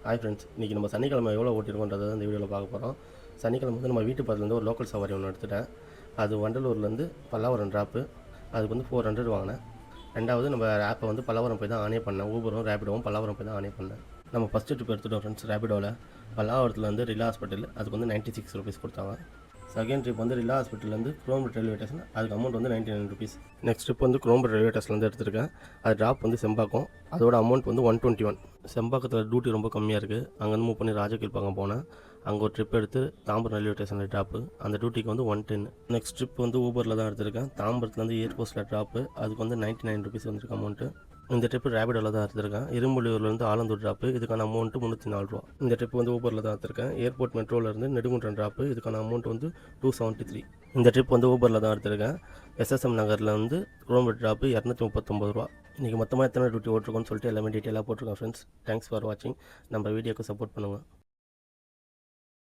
Hi friends, இன்றைக்கி நம்ம சனிக்கிழமை எவ்வளோ ஓட்டிருக்கோன்றதை இந்த வீடியோவில் பார்க்க போகிறோம். சனிக்கிழமை வந்து நம்ம வீட்டு பக்கத்துலேருந்து ஒரு லோக்கல் சவாரி ஒன்று எடுத்துட்டேன். அது வண்டலூர்லேருந்து பல்லாவரம் ட்ராப்பு. அதுக்கு வந்து 400 வாங்கினேன். ரெண்டாவது நம்ம ஆப்பை வந்து பல்லாவரம் போய் தான் ஆனே பண்ணேன். ஊபரும் ரேபிடோவும் பல்லாவரம் போய் தான் ஆனே பண்ணேன். நம்ம ஃபஸ்ட்டு ட்ரிப் எடுத்துட்டோம் ஃப்ரெண்ட்ஸ். ரேபிடோவில் பல்லாவரத்தில் வந்து ரிலா ஹாஸ்பிட்டல், அதுக்கு வந்து 96 ருபீஸ் கொடுத்தாங்க. செகண்ட் ட்ரிப் வந்து ரிலா ஹாஸ்பிட்டல்லேருந்து குரோம்பேட் ரயில்வே ஸ்டேஷன், அதுக்கு அமௌண்ட் வந்து 99 ருபீஸ். நெக்ஸ்ட் ட்ரிப் வந்து குரோம்பேட் ரயில்வே ஸ்டேஷன்லேருந்து எடுத்துருக்கேன். அது ட்ராப் வந்து செம்பாக்கம், அதோட அமௌண்ட் வந்து 121. செம்பாக்கத்தில் டியூட்டி ரொம்ப கம்மியாக இருக்குது. அங்கேருந்து மூவ் பண்ணி ராஜகீழ்பாக்கம் போனேன். அங்கே ஒரு ட்ரிப் எடுத்து தாம்பரம் ரயில்வே ஸ்டேஷனில் ட்ராப்பு, அந்த டியூட்டிக்கு வந்து 110. நெக்ஸ்ட் ட்ரிப் வந்து ஊபரில் தான் எடுத்திருக்கேன். தாம்பரத்துலேருந்து ஏர்போர்ட்டில் ட்ராப்பு, அதுக்கு வந்து 99 ருபீஸ் வந்துருக்கு அமௌண்ட்டு. இந்த ட்ரிப்பு ரேபிடோவில் தான் எடுத்திருக்கேன். இரும்புலியூர்லேருந்து ஆலந்தூர் ட்ராப்பு, இதுக்கான அமௌண்ட்டு 304 ரூபா. இந்த ட்ரிப் வந்து ஊபரில் தான் எடுத்திருக்கேன். ஏர்போர்ட் மெட்ரோலேருந்து நெடுங்குன்றம் ட்ராப்பு, இதுக்கான அமௌண்ட் வந்து 273. இந்த ட்ரிப் வந்து ஊபரில் தான் எடுத்திருக்கேன். எஸ்எஸ்எம் நகரில் வந்து குரோம்பேட் ட்ராப்பு 239 ரூபா. இன்றைக்கி மொத்தமாக எத்தனை டியூட்டி ஓட்டிருக்கோன்னு சொல்லிட்டு எல்லாமே டீட்டெயிலாக போட்டிருக்கேன் ஃப்ரெண்ட்ஸ். தேங்க்ஸ் ஃபார் வாட்சிங். நம்ம வீடியோக்கு சப்போர்ட் பண்ணுங்கள்.